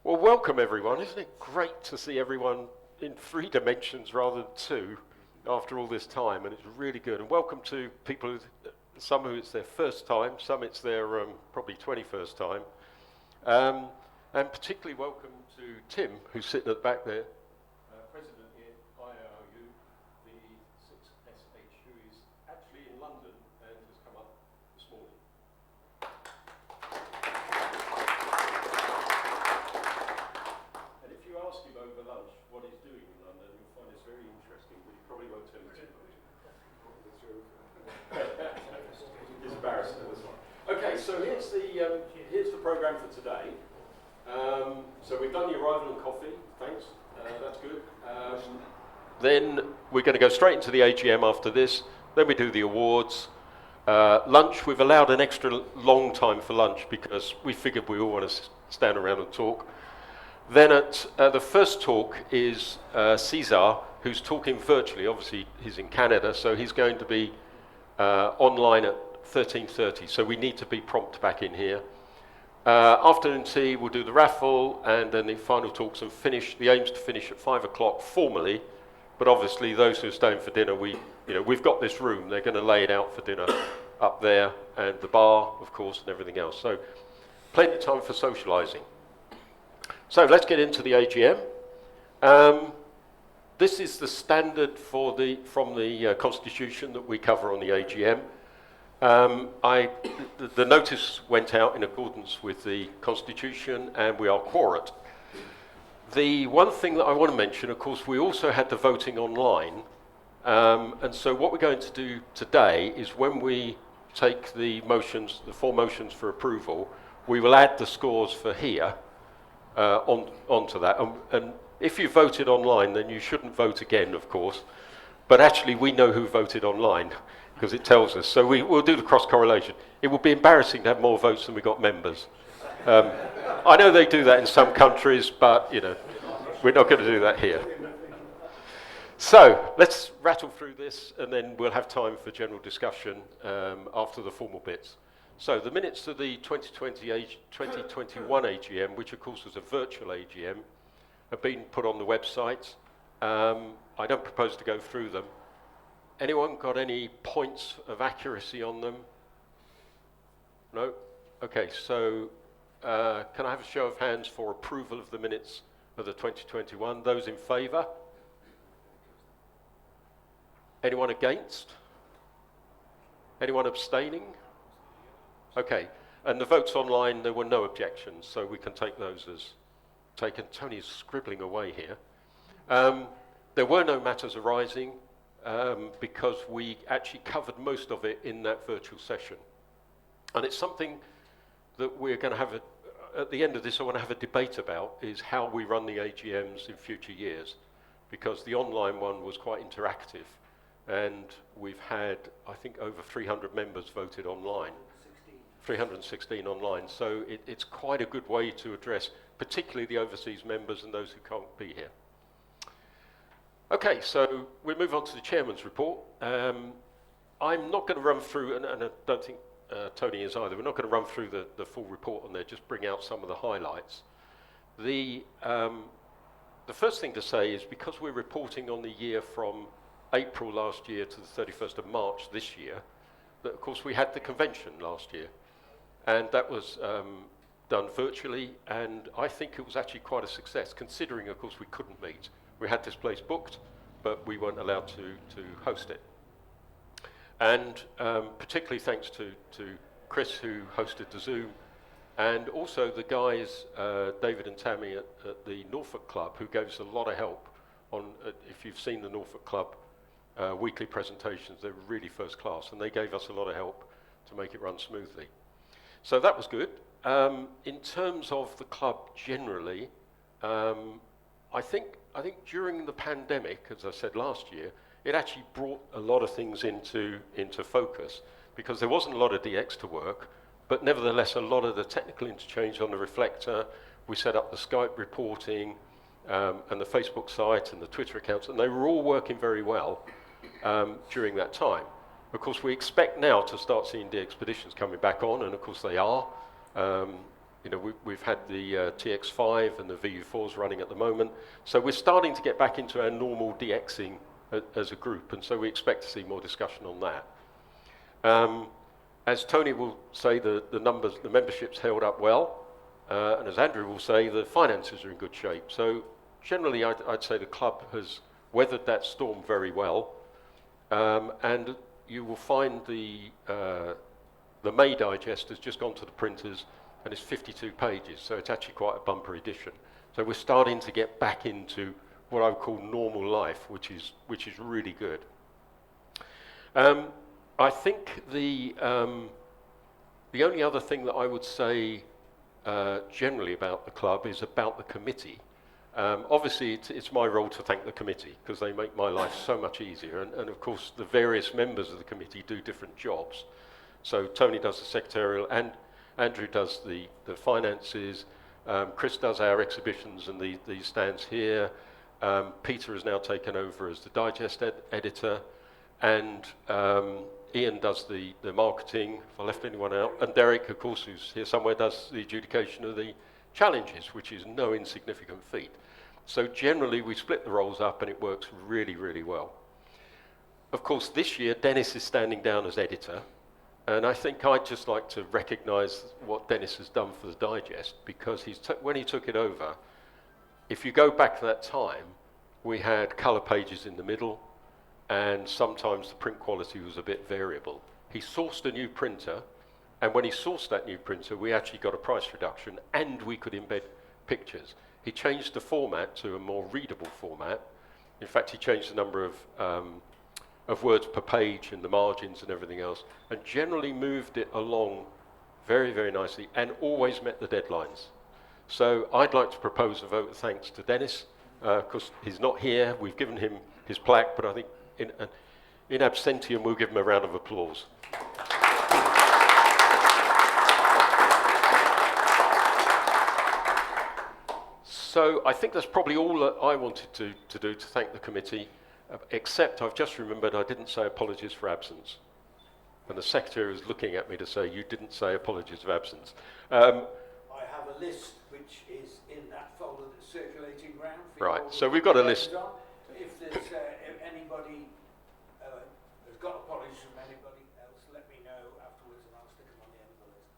Well, welcome everyone. Isn't it great to see everyone in 3 dimensions rather than 2 after all this time? And it's really good. And welcome to people, some who it's their first time, some it's their probably 21st time. And particularly welcome to Tim, who's sitting at the back there, President in IOU, the 6SH, who is actually in London and has come up this morning. And if you ask him over lunch what he's doing in London, you'll find it's very interesting, but he probably won't tell you too much. It's embarrassing, this one. Okay, so here's the programme for today. So we've done the arrival and coffee, thanks, that's good. Then we're going to go straight into the AGM after this, then we do the awards. Lunch, we've allowed an extra long time for lunch because we figured we all want to stand around and talk. Then at the first talk is Cesar, who's talking virtually. Obviously he's in Canada, so he's going to be online at 13:30, so we need to be prompt back in here. Afternoon tea, we'll do the raffle, and then the final talks and finish. The aim's to finish at 5 o'clock formally, but obviously those who are staying for dinner, we've got this room. They're going to lay it out for dinner up there, and the bar, of course, and everything else. So plenty of time for socialising. So let's get into the AGM. This is the standard from the Constitution that we cover on the AGM. The notice went out in accordance with the Constitution, and we are quorate. The one thing that I want to mention, of course, we also had the voting online, and so what we're going to do today is when we take the 4 motions for approval, we will add the scores for here onto that. And if you voted online, then you shouldn't vote again, of course, but actually we know who voted online, because it tells us. So we'll do the cross-correlation. It would be embarrassing to have more votes than we got members. I know they do that in some countries, but we're not going to do that here. So let's rattle through this, and then we'll have time for general discussion after the formal bits. So the minutes of the 2021 AGM, which of course was a virtual AGM, have been put on the website. I don't propose to go through them. Anyone got any points of accuracy on them? No? Okay, so can I have a show of hands for approval of the minutes of the 2021? Those in favour? Anyone against? Anyone abstaining? Okay, and the votes online, there were no objections, so we can take those as taken. Tony's scribbling away here. There were no matters arising, because we actually covered most of it in that virtual session. And it's something that we're going to have, at the end of this, I want to have a debate about, is how we run the AGMs in future years, because the online one was quite interactive, and we've had, I think, over 300 members voted online. 316 online, so it's quite a good way to address, particularly the overseas members and those who can't be here. Okay, so we move on to the Chairman's report. I'm not going to run through, and I don't think Tony is either, we're not going to run through the full report on there, just bring out some of the highlights. The first thing to say is, because we're reporting on the year from April last year to the 31st of March this year, that of course we had the convention last year, and that was done virtually, and I think it was actually quite a success, considering of course we couldn't meet. We had this place booked, but we weren't allowed to host it. And particularly thanks to Chris, who hosted the Zoom, and also the guys, David and Tammy at the Norfolk Club, who gave us a lot of help on, if you've seen the Norfolk Club weekly presentations, they were really first class, and they gave us a lot of help to make it run smoothly. So that was good. In terms of the club generally, I think during the pandemic, as I said last year, it actually brought a lot of things into focus, because there wasn't a lot of DX to work, but nevertheless a lot of the technical interchange on the reflector. We set up the Skype reporting and the Facebook site and the Twitter accounts, and they were all working very well during that time. Of course, we expect now to start seeing the expeditions coming back on, and of course they are. we've had the TX5 and the VU4s running at the moment. So we're starting to get back into our normal DXing as a group, and so we expect to see more discussion on that. As Tony will say, the membership's held up well, and as Andrew will say, the finances are in good shape. So generally, I'd say the club has weathered that storm very well, and you will find the May Digest has just gone to the printers, and it's 52 pages, so it's actually quite a bumper edition. So we're starting to get back into what I would call normal life, which is really good. I think the only other thing that I would say generally about the club is about the committee. Obviously, it's my role to thank the committee because they make my life so much easier, and of course the various members of the committee do different jobs. So Tony does the secretarial, and Andrew does the finances, Chris does our exhibitions and the stands here, Peter has now taken over as the digest editor, and Ian does the marketing, if I left anyone out, and Derek, of course, who's here somewhere, does the adjudication of the challenges, which is no insignificant feat. So generally we split the roles up and it works really, really well. Of course, this year Dennis is standing down as editor, and I think I'd just like to recognise what Dennis has done for the digest, because when he took it over, if you go back to that time, we had colour pages in the middle, and sometimes the print quality was a bit variable. He sourced a new printer, and when he sourced that new printer, we actually got a price reduction, and we could embed pictures. He changed the format to a more readable format. In fact, he changed the number of words per page and the margins and everything else, and generally moved it along very, very nicely, and always met the deadlines. So I'd like to propose a vote of thanks to Dennis, because he's not here. We've given him his plaque, but I think in absentiam, we'll give him a round of applause. So I think that's probably all that I wanted to do to thank the committee, except I've just remembered I didn't say apologies for absence. And the secretary was looking at me to say, you didn't say apologies for absence. I have a list which is in that folder that's circulating around. Right, so we've got a list. If there's if anybody has got apologies from anybody else, let me know afterwards and I'll stick them on the end of the list.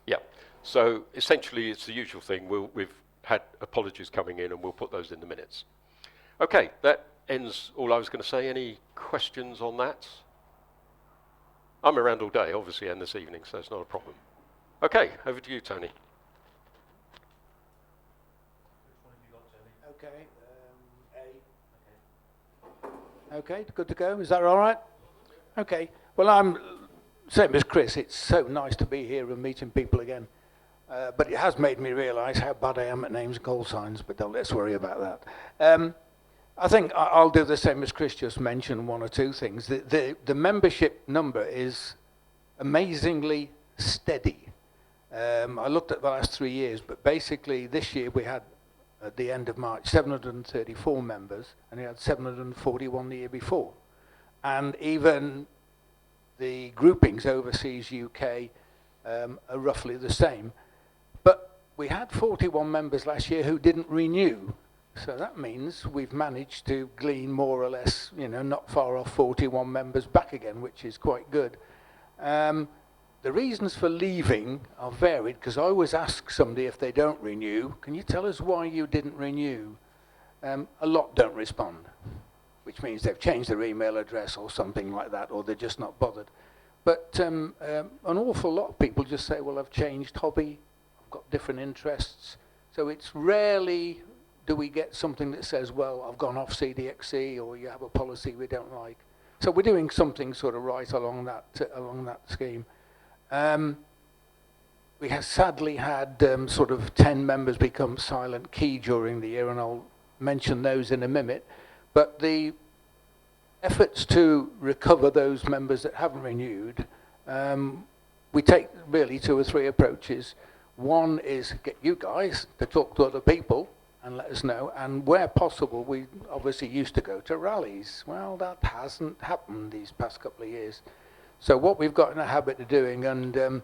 Yeah, so essentially it's the usual thing. We've had apologies coming in and we'll put those in the minutes. Okay, that ends all I was going to say. Any questions on that? I'm around all day, obviously, and this evening, so it's not a problem. Okay, over to you, Tony. Okay, Okay, good to go. Is that all right? Okay. Well, I'm same as Chris. It's so nice to be here and meeting people again. But it has made me realise how bad I am at names and call signs, but don't let's worry about that. I think I'll do the same as Chris, just mention one or two things. The membership number is amazingly steady. I looked at the last 3 years, but basically this year we had, at the end of March, 734 members, and we had 741 the year before. And even the groupings overseas, UK, are roughly the same. But we had 41 members last year who didn't renew. So that means we've managed to glean more or less, not far off 41 members back again, which is quite good. The reasons for leaving are varied, because I always ask somebody if they don't renew, can you tell us why you didn't renew? A lot don't respond, which means they've changed their email address or something like that, or they're just not bothered. But an awful lot of people just say, well, I've changed hobby, I've got different interests. So it's rarely do we get something that says, well, I've gone off CDXC, or you have a policy we don't like. So we're doing something sort of right along that scheme. We have sadly had sort of 10 members become silent key during the year, and I'll mention those in a minute. But the efforts to recover those members that haven't renewed, we take really 2 or 3 approaches. One is get you guys to talk to other people and let us know, and where possible, we obviously used to go to rallies. Well, that hasn't happened these past couple of years. So what we've got in the habit of doing, and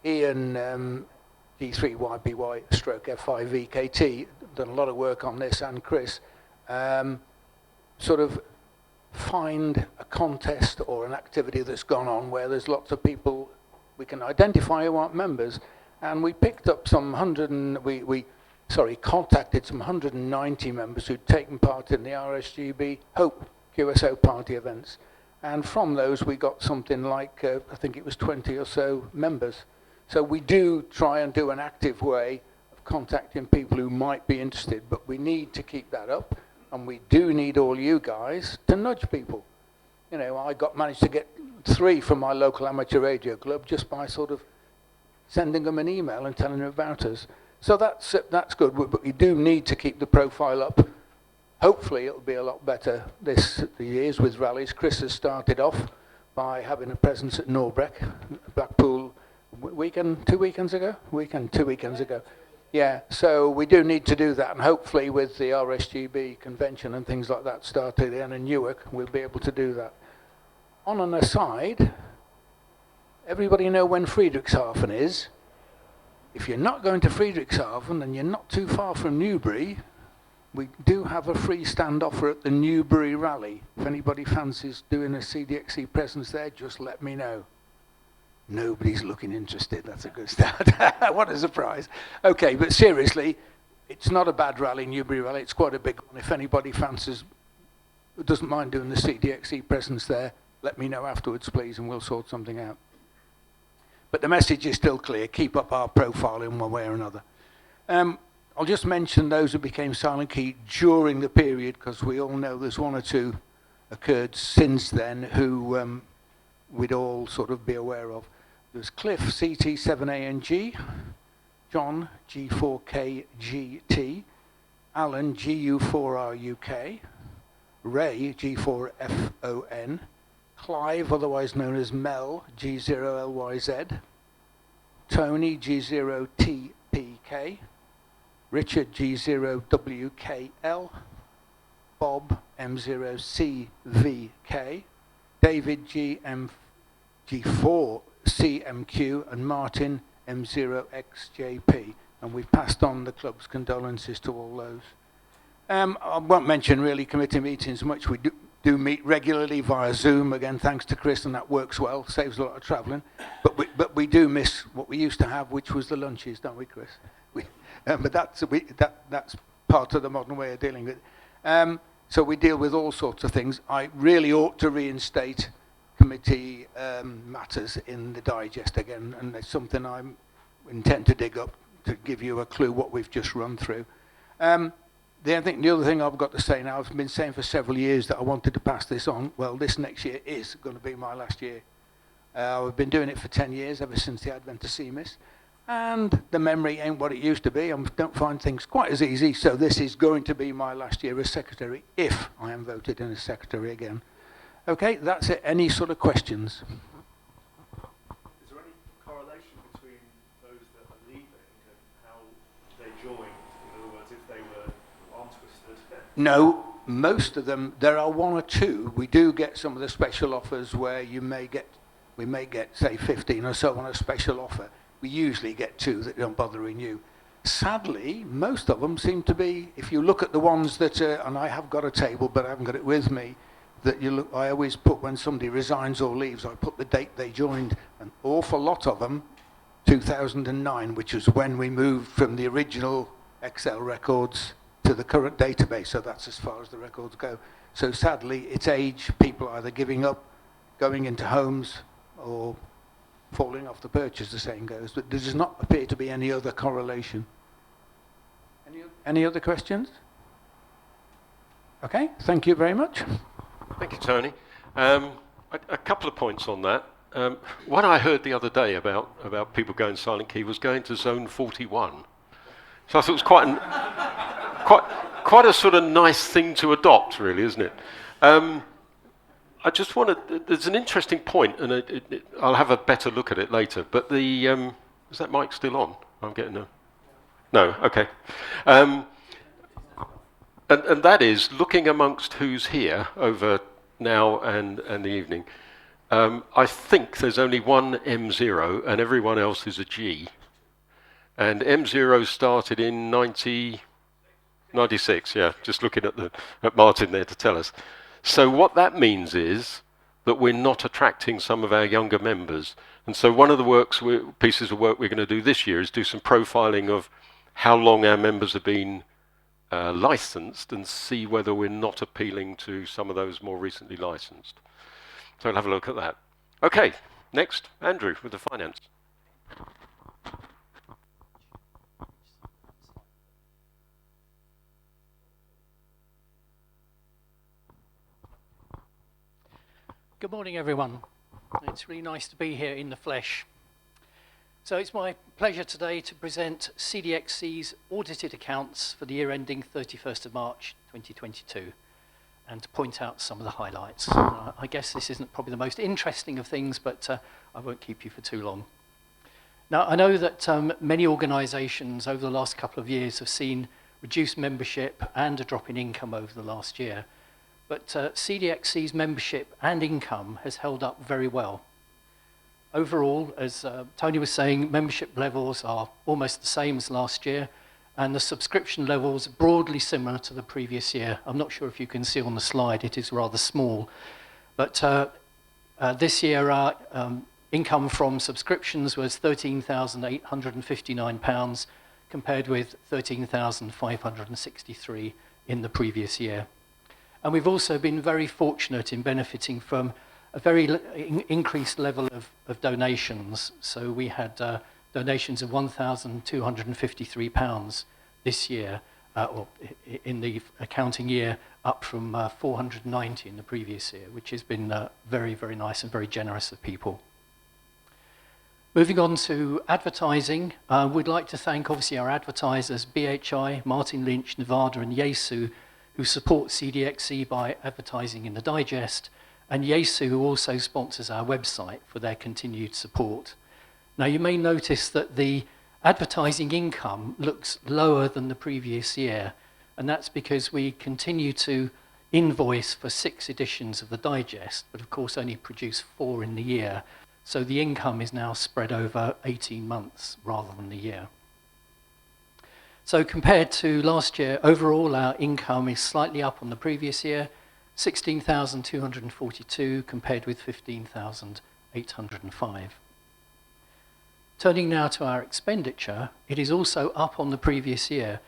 Ian D3YBY stroke F5VKT, done a lot of work on this, and Chris, sort of find a contest or an activity that's gone on where there's lots of people we can identify who aren't members, and we picked up some contacted some 190 members who'd taken part in the RSGB Hope QSO party events. And from those, we got something like, I think it was 20 or so members. So we do try and do an active way of contacting people who might be interested, but we need to keep that up. And we do need all you guys to nudge people. You know, I managed to get 3 from my local amateur radio club just by sort of sending them an email and telling them about us. So that's good, but we do need to keep the profile up. Hopefully it'll be a lot better the years with rallies. Chris has started off by having a presence at Loughborough, Blackpool, 2 weekends ago? 2 weekends ago. Yeah, so we do need to do that, and hopefully with the RSGB convention and things like that started in Newark, we'll be able to do that. On an aside, everybody know when Friedrichshafen is? If you're not going to Friedrichshafen and you're not too far from Newbury, we do have a free stand offer at the Newbury Rally. If anybody fancies doing a CDXC presence there, just let me know. Nobody's looking interested. That's a good start. What a surprise. Okay, but seriously, it's not a bad rally, Newbury Rally. It's quite a big one. If anybody fancies, doesn't mind doing the CDXC presence there, let me know afterwards, please, and we'll sort something out. But the message is still clear. Keep up our profile in one way or another. I'll just mention those who became silent key during the period, because we all know there's 1 or 2 occurred since then who we'd all sort of be aware of. There's Cliff, CT7ANG, John, G4KGT, Alan, GU4RUK, Ray, G4FON, Clive, otherwise known as Mel, G0LYZ, Tony, G0TPK, Richard, G0WKL, Bob, M0CVK, David, G4CMQ, and Martin, M0XJP. And we've passed on the club's condolences to all those. I won't mention really committee meetings much. We do meet regularly via Zoom, again thanks to Chris, and that works well, saves a lot of travelling. But we do miss what we used to have, which was the lunches, don't we, Chris? But that's part of the modern way of dealing with it. So we deal with all sorts of things. I really ought to reinstate committee matters in the digest again, and it's something I intend to dig up to give you a clue what we've just run through. The other thing I've got to say now, I've been saying for several years that I wanted to pass this on. Well, this next year is going to be my last year. I've been doing it for 10 years, ever since the advent of CMIS. And the memory ain't what it used to be. I don't find things quite as easy, so this is going to be my last year as secretary, if I am voted in as secretary again. Okay, that's it. Any sort of questions? Is there any correlation between those that are leaving and how they joined? In other words, if they were arm twisted? No, most of them. There are 1 or 2. We do get some of the special offers where we may get, say, 15 or so on a special offer. We usually get 2 that don't bother renew. Sadly, most of them seem to be, if you look at the ones that are, and I have got a table, but I haven't got it with me, that you look, I always put when somebody resigns or leaves, I put the date they joined. An awful lot of them, 2009, which was when we moved from the original Excel records to the current database, so that's as far as the records go. So sadly, it's age, people either giving up, going into homes, or falling off the perch, as the saying goes. But there does not appear to be any other correlation. Any other questions? Okay, thank you very much. Thank you, Tony. A couple of points on that. What I heard the other day about people going silent key was going to zone 41. So I thought it was quite a sort of nice thing to adopt, really, isn't it? I just wanted, there's an interesting point, and I'll have a better look at it later, but is that mic still on? I'm getting a... No, okay. And that is, looking amongst who's here over now and the evening, I think there's only one M0 and everyone else is a G. And M0 started in 96, yeah, just looking at Martin there to tell us. So what that means is that we're not attracting some of our younger members. And so one of the pieces of work we're going to do this year is do some profiling of how long our members have been licensed and see whether we're not appealing to some of those more recently licensed. So we'll have a look at that. Okay, next, Andrew with the finance. Good morning, everyone. It's really nice to be here in the flesh. So it's my pleasure today to present CDXC's audited accounts for the year ending 31st of March 2022 and to point out some of the highlights. I guess this isn't probably the most interesting of things, but I won't keep you for too long. Now, I know that many organisations over the last couple of years have seen reduced membership and a drop in income over the last year. But CDXC's membership and income has held up very well. Overall, as Tony was saying, membership levels are almost the same as last year, and the subscription levels are broadly similar to the previous year. I'm not sure if you can see on the slide, it is rather small. But this year, our income from subscriptions was £13,859, compared with £13,563 in the previous year. And we've also been very fortunate in benefiting from a very increased level of donations. So we had donations of £1,253 this year, or in the accounting year, up from 490 in the previous year, which has been very, very nice and very generous of people. Moving on to advertising, we'd like to thank obviously our advertisers, BHI, Martin Lynch, Nevada and Yesu, who support CDXC by advertising in the digest, and Yesu, who also sponsors our website, for their continued support. Now, you may notice that the advertising income looks lower than the previous year, and that's because we continue to invoice for 6 editions of the digest, but of course only produce 4 in the year. So the income is now spread over 18 months rather than the year. So compared to last year, overall our income is slightly up on the previous year, 16,242 compared with 15,805. Turning now to our expenditure, it is also up on the previous year,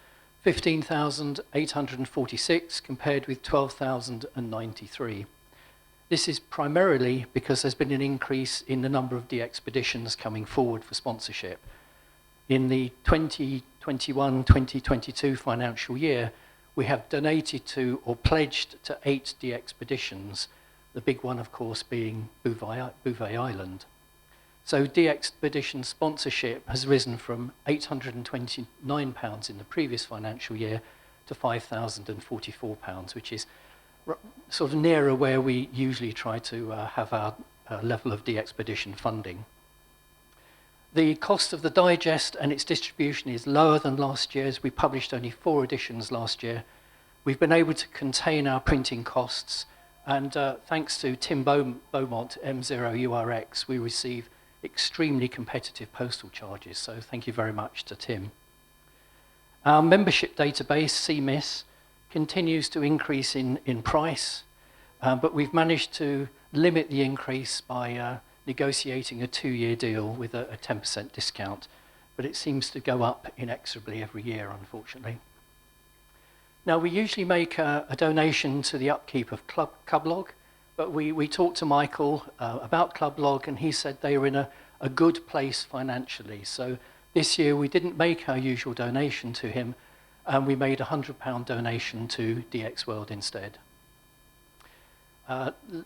15,846 compared with 12,093. This is primarily because there's been an increase in the number of DXpeditions coming forward for sponsorship. In the 2021-2022 financial year, we have donated to or pledged to 8 DXpeditions, the big one, of course, being Bouvet Island. So DXpedition sponsorship has risen from £829 in the previous financial year to £5,044, which is sort of nearer where we usually try to have our level of DXpedition funding. The cost of the digest and its distribution is lower than last year, as we published only 4 editions last year. We've been able to contain our printing costs, and thanks to Tim Beaumont, M0URX, we receive extremely competitive postal charges, so thank you very much to Tim. Our membership database, CMIS, continues to increase in price, but we've managed to limit the increase by negotiating a 2-year deal with a 10% discount, but it seems to go up inexorably every year, unfortunately. Now, we usually make a donation to the upkeep of Clublog, but we talked to Michael about Clublog, and he said they were in a good place financially. So this year we didn't make our usual donation to him, and we made a £100 donation to DX World instead.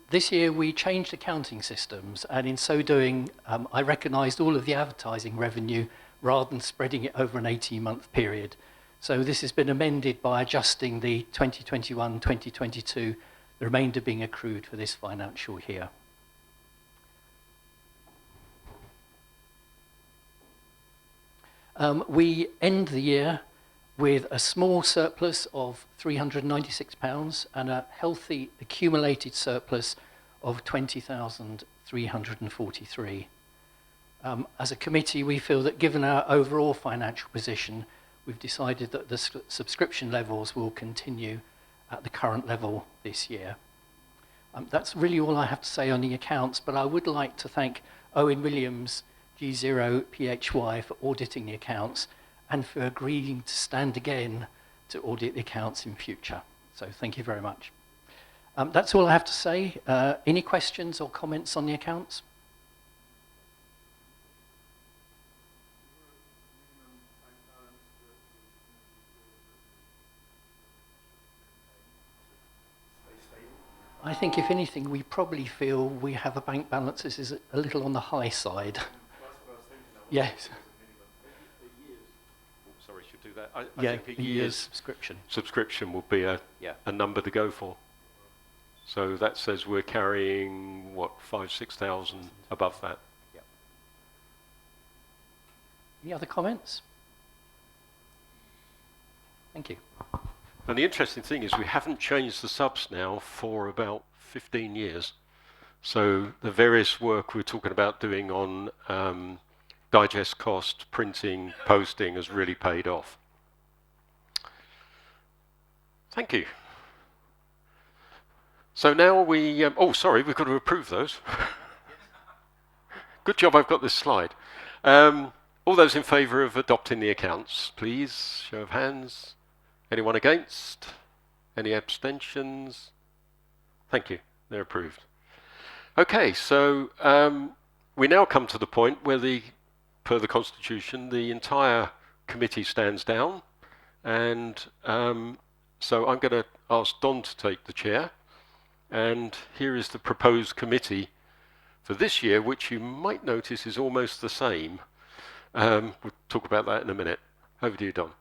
This year we changed accounting systems, and in so doing I recognised all of the advertising revenue rather than spreading it over an 18-month period. So this has been amended by adjusting the 2021-2022, the remainder being accrued for this financial year. We end the year with a small surplus of £396 and a healthy accumulated surplus of £20,343. As a committee, we feel that given our overall financial position, we've decided that the subscription levels will continue at the current level this year. That's really all I have to say on the accounts, but I would like to thank Owen Williams, G0PHY, for auditing the accounts and for agreeing to stand again to audit the accounts in future. So thank you very much. That's all I have to say. Any questions or comments on the accounts? I think, if anything, we probably feel we have a bank balance that is a little on the high side. Yes. Sorry, should do that. I Yeah, think a year's subscription. Subscription will be a number to go for. So that says we're carrying, what, 5,000-6,000 above that. Yeah. Any other comments? Thank you. And the interesting thing is we haven't changed the subs now for about 15 years. So the various work we're talking about doing on digest cost, printing, posting has really paid off. Thank you. So now we, oh sorry, we've got to approve those. Good job I've got this slide. All those in favour of adopting the accounts, please, show of hands. Anyone against? Any abstentions? Thank you, they're approved. Okay, so we now come to the point where per the Constitution, the entire committee stands down, and so I'm going to ask Don to take the chair, and here is the proposed committee for this year, which you might notice is almost the same. We'll talk about that in a minute. Over to you, Don.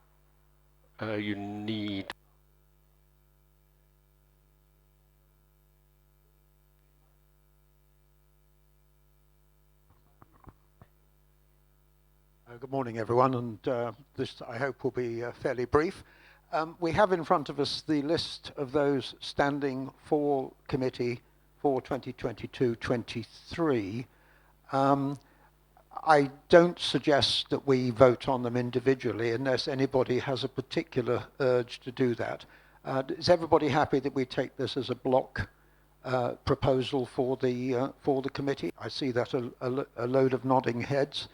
You need... Good morning, everyone, and this, I hope, will be fairly brief. We have in front of us the list of those standing for committee for 2022-23. I don't suggest that we vote on them individually unless anybody has a particular urge to do that. Is everybody happy that we take this as a block proposal for the committee? I see that a load of nodding heads.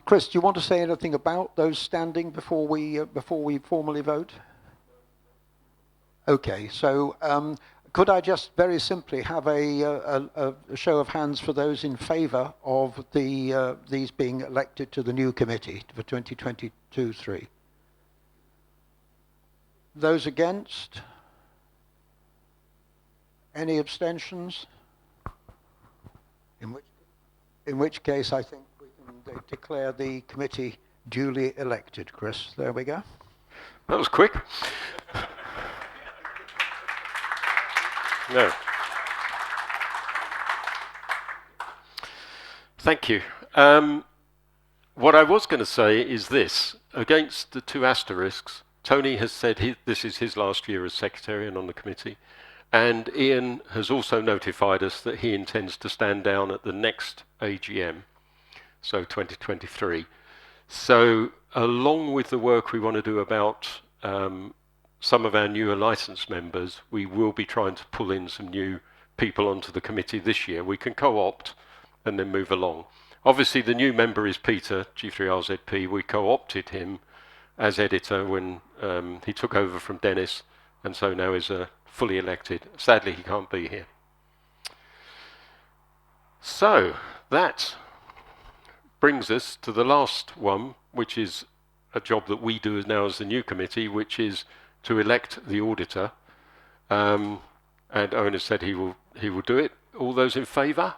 Chris, do you want to say anything about those standing before we formally vote? Okay, so could I just very simply have a show of hands for those in favour of these being elected to the new committee for 2022-23? Those against? Any abstentions? In which case, I think we can declare the committee duly elected. Chris, there we go. That was quick. No. Thank you. What I was going to say is this. Against the two asterisks, Tony has said this is his last year as secretary and on the committee. And Ian has also notified us that he intends to stand down at the next AGM, so 2023. So along with the work we want to do about some of our newer licensed members, we will be trying to pull in some new people onto the committee this year. We can co-opt and then move along. Obviously, the new member is Peter, G3RZP. We co-opted him as editor when he took over from Dennis, and so now is fully elected. Sadly, he can't be here. So that brings us to the last one, which is a job that we do now as the new committee, which is to elect the auditor, and Owen has said he will do it. All those in favour?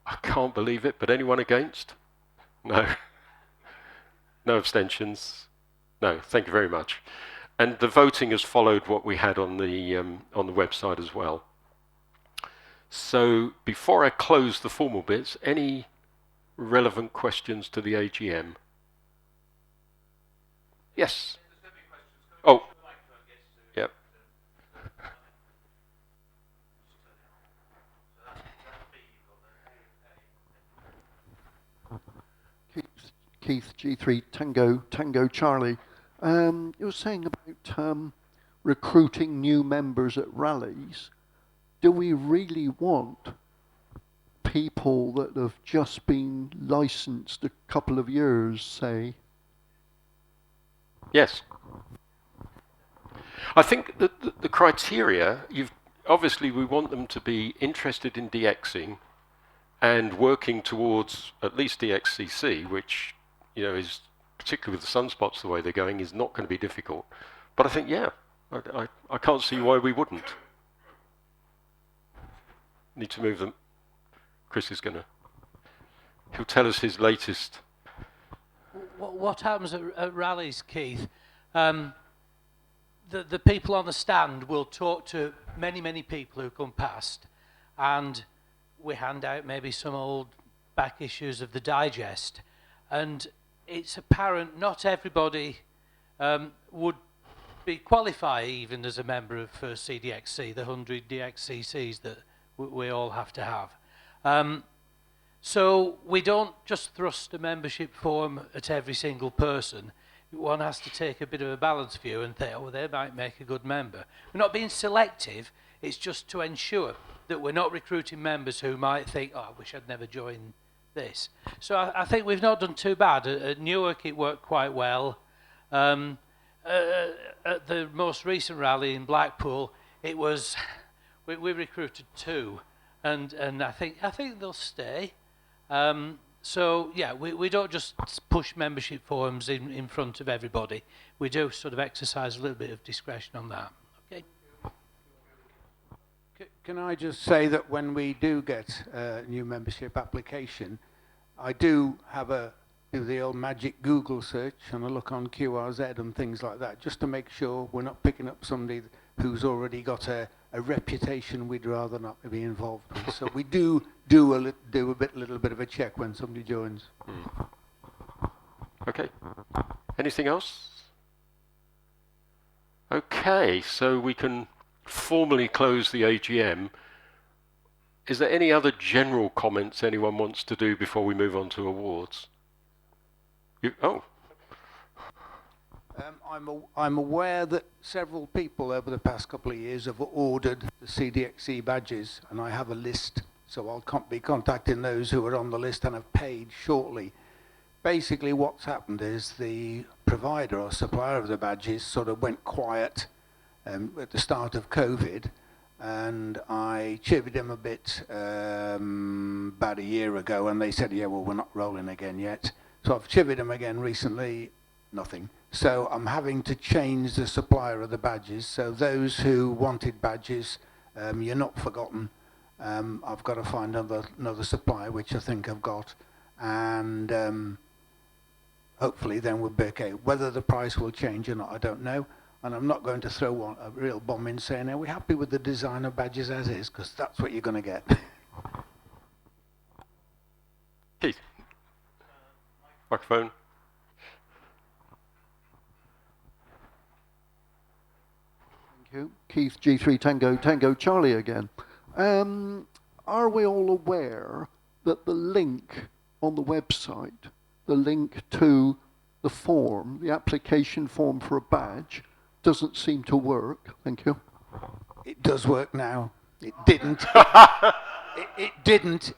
I can't believe it, but anyone against? No. No abstentions? No, thank you very much. And the voting has followed what we had on the website as well. So before I close the formal bits, any relevant questions to the AGM? Yes. Oh. Yep. Keith, G3 Tango Charlie. You were saying about recruiting new members at rallies. Do we really want people that have just been licensed a couple of years, say? Yes. I think that the criteria, obviously we want them to be interested in DXing and working towards at least DXCC, which, you know, is, particularly with the sunspots the way they're going, is not going to be difficult. But I think, yeah, I can't see why we wouldn't. Need to move them. Chris is he'll tell us his latest. What happens at rallies, Keith? The people on the stand will talk to many people who come past, and we hand out maybe some old back issues of the digest, and it's apparent not everybody would be qualified even as a member of CDXC, the 100 DXCCs that we all have to have. So we don't just thrust a membership form at every single person. One has to take a bit of a balanced view and think, oh, they might make a good member. We're not being selective, it's just to ensure that we're not recruiting members who might think, oh, I wish I'd never joined this. So I think we've not done too bad. At Newark it worked quite well. At the most recent rally in Blackpool, it was, we recruited 2, and I think they'll stay. So yeah, we don't just push membership forms in front of everybody. We do sort of exercise a little bit of discretion on that. Okay. Can I just say that when we do get a new membership application, I do do the old magic Google search and I look on QRZ and things like that, just to make sure we're not picking up somebody who's already got a reputation we'd rather not be involved with. So we do a little bit of a check when somebody joins. Okay. Anything else? Okay, so we can formally close the AGM. Is there any other general comments anyone wants to do before we move on to awards? I'm aware that several people over the past couple of years have ordered the CDXC badges, and I have a list, so I'll be contacting those who are on the list and have paid shortly. Basically what's happened is the provider or supplier of the badges sort of went quiet at the start of COVID, and I chivvied them a bit about a year ago, and they said, yeah, well, we're not rolling again yet. So I've chivvied them again recently, nothing. So I'm having to change the supplier of the badges. So those who wanted badges, you're not forgotten. I've got to find another supplier, which I think I've got. And hopefully then we'll be okay. Whether the price will change or not, I don't know. And I'm not going to throw a real bomb in saying, are we happy with the design of badges as is? Because that's what you're going to get. Keith. Microphone. Thank you. Keith, G3 Tango Charlie again. Are we all aware that the link on the website, the link to the form, the application form for a badge, doesn't seem to work? Thank you. It does work now. It didn't.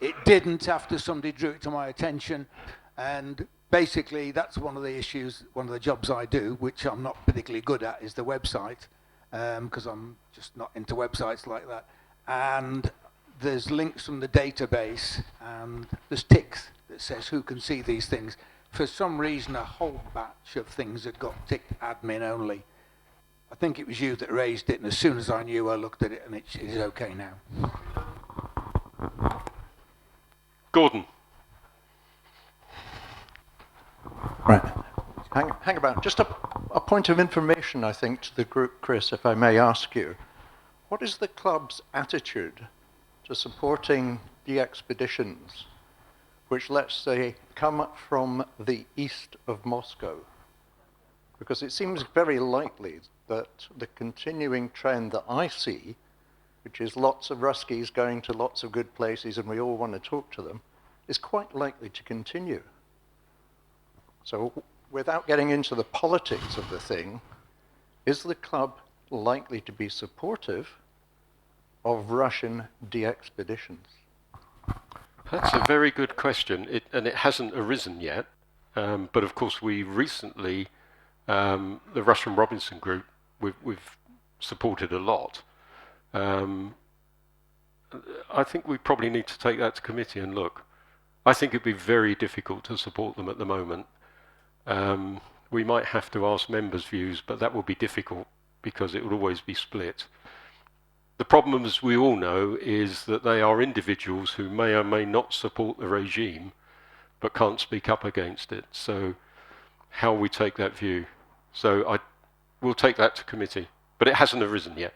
It didn't after somebody drew it to my attention. And basically, that's one of the issues, one of the jobs I do, which I'm not particularly good at, is the website, because I'm just not into websites like that. And there's links from the database, and there's ticks that says who can see these things. For some reason, a whole batch of things had got ticked admin only. I think it was you that raised it, and as soon as I knew, I looked at it, and it is okay now. Gordon. Right. Hang about. Just a point of information, I think, to the group, Chris, if I may ask you. What is the club's attitude to supporting the expeditions, which, let's say, come from the east of Moscow? Because it seems very likely that the continuing trend that I see, which is lots of Ruskies going to lots of good places and we all want to talk to them, is quite likely to continue. So without getting into the politics of the thing, is the club likely to be supportive of Russian de-expeditions? That's a very good question, and it hasn't arisen yet. But of course, we recently, the Russian Robinson Group, we've supported a lot. I think we probably need to take that to committee and look. I think it'd be very difficult to support them at the moment. We might have to ask members' views, but that will be difficult because it will always be split. The problem, as we all know, is that they are individuals who may or may not support the regime, but can't speak up against it. So how we take that view. So we'll take that to committee, but it hasn't arisen yet.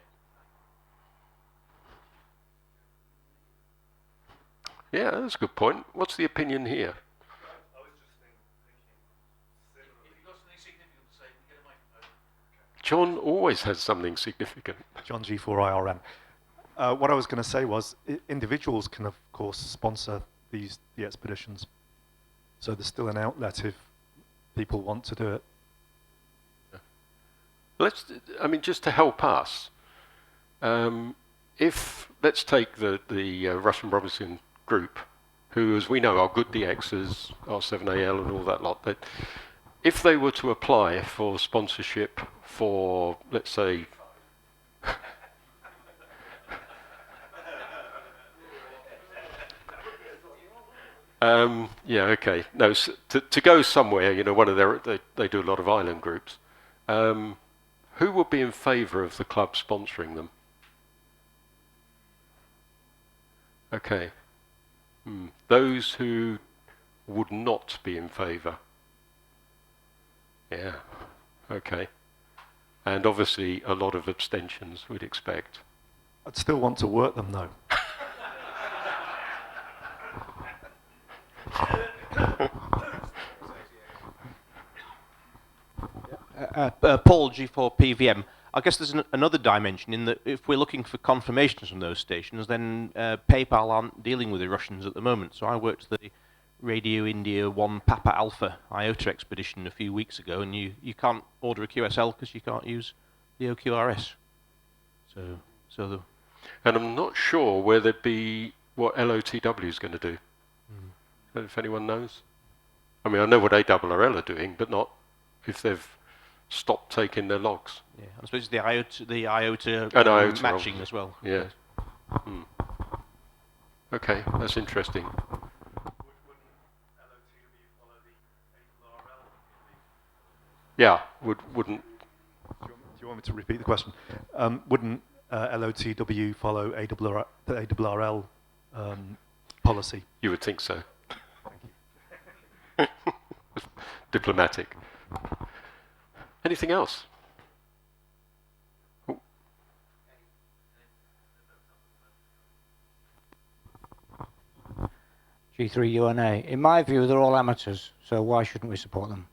Yeah, that's a good point. What's the opinion here? I was just thinking similarly. If you've got something significant to say, get a microphone. John always has something significant. John G4IRM. What I was going to say was individuals can, of course, sponsor the expeditions. So there's still an outlet if people want to do it. Just to help us, let's take the Russian Robinson Group, who, as we know, are good DXs, R7AL and all that lot, that if they were to apply for sponsorship for, let's say, to go somewhere, one of they do a lot of island groups. Who would be in favour of the club sponsoring them? Okay. Those who would not be in favour. Yeah. Okay. And obviously a lot of abstentions, we'd expect. I'd still want to work them, though. Paul, G4PVM. I guess there's another dimension in that if we're looking for confirmations from those stations, then PayPal aren't dealing with the Russians at the moment. So I worked the Radio India 1 Papa Alpha IOTA expedition a few weeks ago, and you can't order a QSL because you can't use the OQRS. And I'm not sure where there'd be what LOTW is going to do. If anyone knows. I mean, I know what ARRL are doing, but not if they've stopped taking their logs. Yeah, I suppose the IOTA And IOTA matching as well. Yeah. Okay, that's interesting. Yeah, wouldn't. Do you want me to repeat the question? Wouldn't LOTW follow the ARRL policy? You would think so. Diplomatic. Anything else? Oh. G3UNA. In my view, they're all amateurs, so why shouldn't we support them?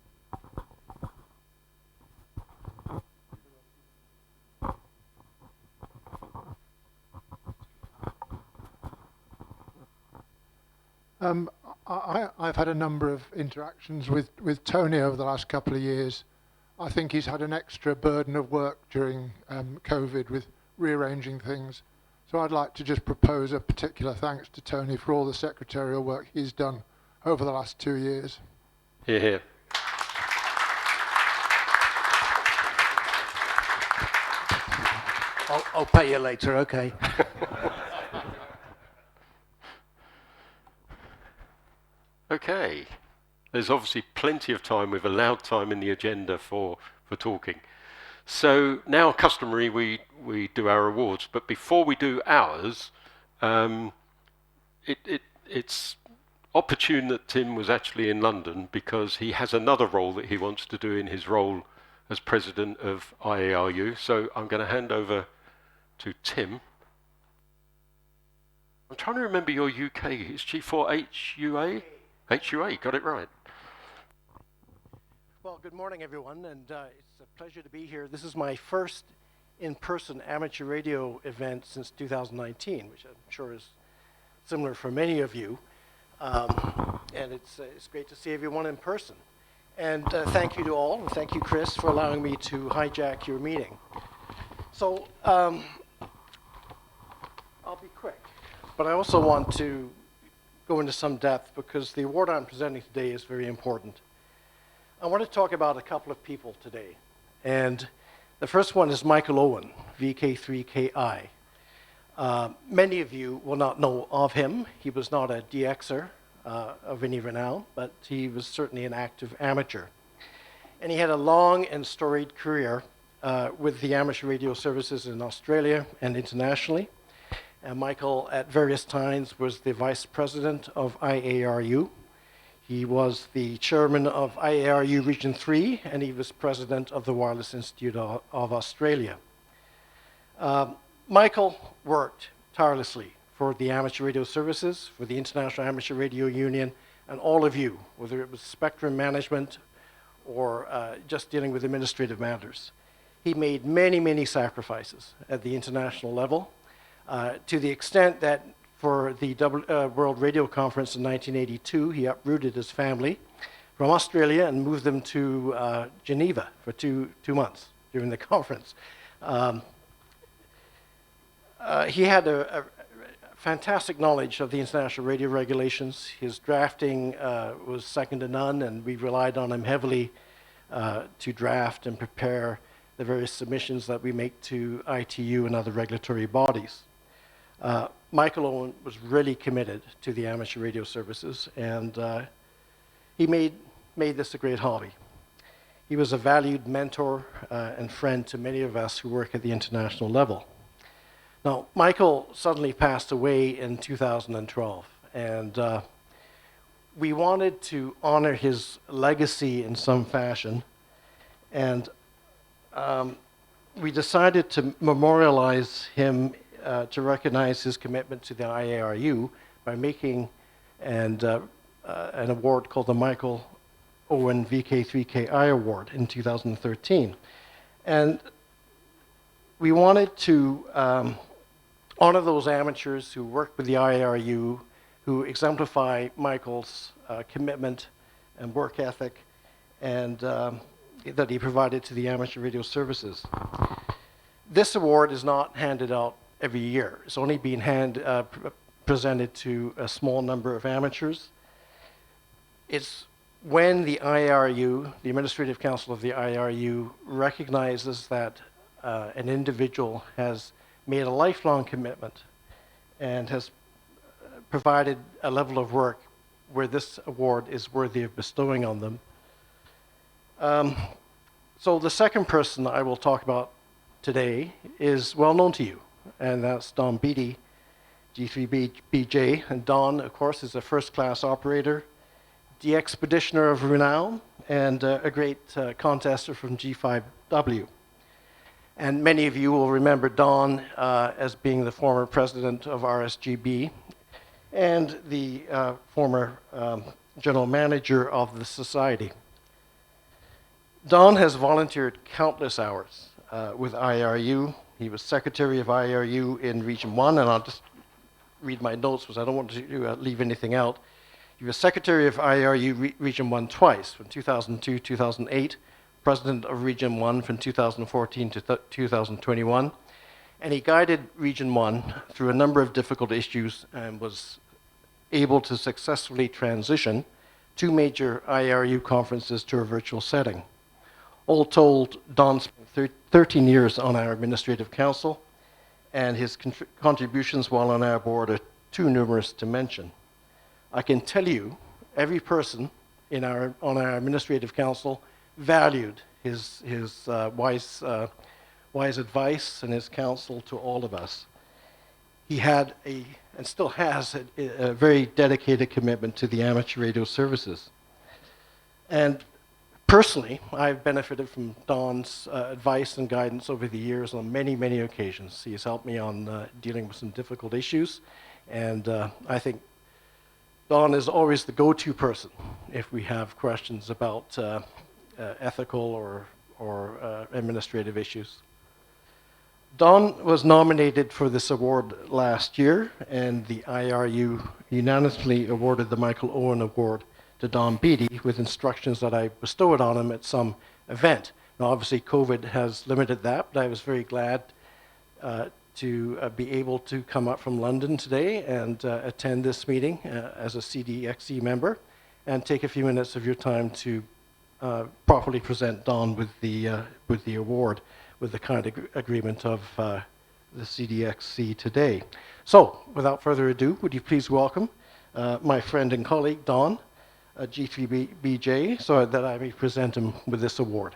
I've had a number of interactions with Tony over the last couple of years. I think he's had an extra burden of work during COVID with rearranging things. So I'd like to just propose a particular thanks to Tony for all the secretarial work he's done over the last 2 years. Hear, hear. I'll pay you later, okay. Okay. There's obviously plenty of time. We've allowed time in the agenda for talking. So now, customary, we do our awards. But before we do ours, it's opportune that Tim was actually in London because he has another role that he wants to do in his role as president of IARU. So I'm going to hand over to Tim. I'm trying to remember your UK. It's G4HUA? HUA, got it right. Well, good morning, everyone, and it's a pleasure to be here. This is my first in-person amateur radio event since 2019, which I'm sure is similar for many of you. And it's great to see everyone in person. And thank you to all, and thank you, Chris, for allowing me to hijack your meeting. So I'll be quick, but I also want to go into some depth because the award I'm presenting today is very important. I want to talk about a couple of people today. And the first one is Michael Owen, VK3KI. Many of you will not know of him. He was not a DXer of any renown, but he was certainly an active amateur. And he had a long and storied career with the amateur radio services in Australia and internationally. And Michael, at various times, was the vice president of IARU. He was the chairman of IARU Region 3, and he was president of the Wireless Institute of Australia. Michael worked tirelessly for the amateur radio services, for the International Amateur Radio Union, and all of you, whether it was spectrum management or just dealing with administrative matters. He made many, many sacrifices at the international level, to the extent that for the World Radio Conference in 1982, he uprooted his family from Australia and moved them to Geneva for two months during the conference. He had a fantastic knowledge of the international radio regulations. His drafting was second to none, and we relied on him heavily to draft and prepare the various submissions that we make to ITU and other regulatory bodies. Michael Owen was really committed to the amateur radio services, and he made this a great hobby. He was a valued mentor and friend to many of us who work at the international level. Now, Michael suddenly passed away in 2012, and we wanted to honor his legacy in some fashion, and we decided to memorialize him to recognize his commitment to the IARU by making an award called the Michael Owen VK3KI Award in 2013. And we wanted to honor those amateurs who worked with the IARU, who exemplify Michael's commitment and work ethic and that he provided to the amateur radio services. This award is not handed out every year. It's only been presented to a small number of amateurs. It's when the IARU, the Administrative Council of the IARU, recognizes that an individual has made a lifelong commitment and has provided a level of work where this award is worthy of bestowing on them. So the second person I will talk about today is well known to you, and that's Don Beattie, G3BJ. And Don, of course, is a first-class operator, the expeditioner of renown, and a great contester from G5W. And many of you will remember Don as being the former president of RSGB and the former general manager of the society. Don has volunteered countless hours with IRU. He was secretary of IRU in Region 1, and I'll just read my notes because I don't want to leave anything out. He was secretary of IRU Region 1 twice, from 2002 to 2008, president of Region 1 from 2014 to 2021, and he guided Region 1 through a number of difficult issues and was able to successfully transition 2 major IRU conferences to a virtual setting. All told, Don spent 13 years on our administrative council, and his contributions while on our board are too numerous to mention. I can tell you, every person on our administrative council valued his wise advice and his counsel to all of us. He had and still has a very dedicated commitment to the amateur radio services. And personally, I've benefited from Don's advice and guidance over the years on many, many occasions. He has helped me on dealing with some difficult issues, and I think Don is always the go-to person if we have questions about ethical or administrative issues. Don was nominated for this award last year, and the IRU unanimously awarded the Michael Owen Award to Don Beattie with instructions that I bestowed on him at some event. Now, obviously, COVID has limited that, but I was very glad to be able to come up from London today and attend this meeting as a CDXC member and take a few minutes of your time to properly present Don with the award, with the kind agreement of the CDXC today. So, without further ado, would you please welcome my friend and colleague, Don, G3BJ, so that I may present him with this award.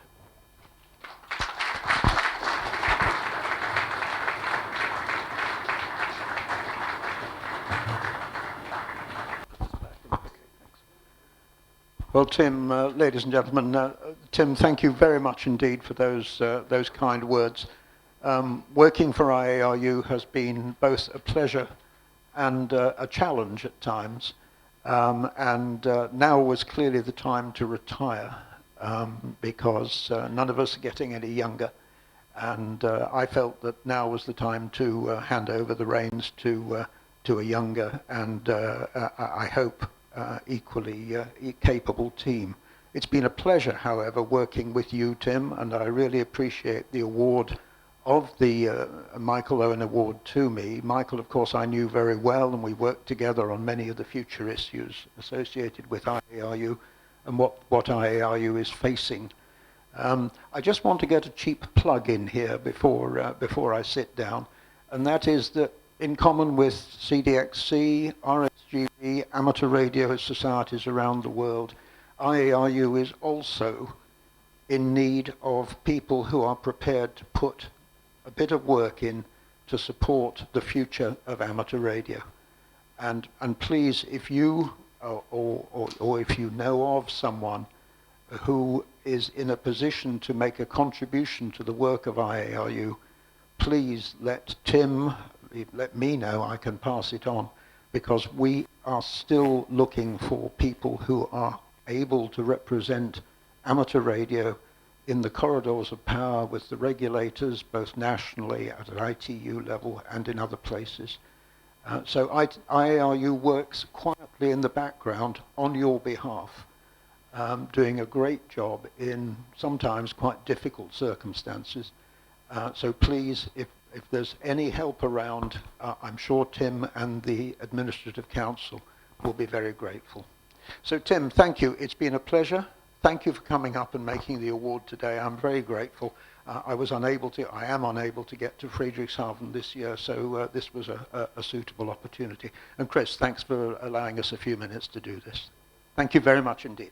Well, Tim, ladies and gentlemen, Tim, thank you very much indeed for those kind words. Working for IARU has been both a pleasure and a challenge at times, and now was clearly the time to retire because none of us are getting any younger, and I felt that now was the time to hand over the reins to a younger and I hope equally capable team. It's been a pleasure, however, working with you, Tim, and I really appreciate the award of the Michael Owen Award to me. Michael, of course, I knew very well, and we worked together on many of the future issues associated with IARU and what IARU is facing. I just want to get a cheap plug in here before I sit down, and that is that in common with CDXC, RSGB, amateur radio societies around the world, IARU is also in need of people who are prepared to put a bit of work in to support the future of amateur radio. And please, if you or if you know of someone who is in a position to make a contribution to the work of IARU, please let Tim, let me know, I can pass it on, because we are still looking for people who are able to represent amateur radio in the corridors of power with the regulators, both nationally at an ITU level and in other places. So IARU works quietly in the background on your behalf, doing a great job in sometimes quite difficult circumstances. So please, if there's any help around, I'm sure Tim and the Administrative Council will be very grateful. So Tim, thank you. It's been a pleasure. Thank you for coming up and making the award today. I'm very grateful. I am unable to get to Friedrichshafen this year, so this was a suitable opportunity. And Chris, thanks for allowing us a few minutes to do this. Thank you very much indeed.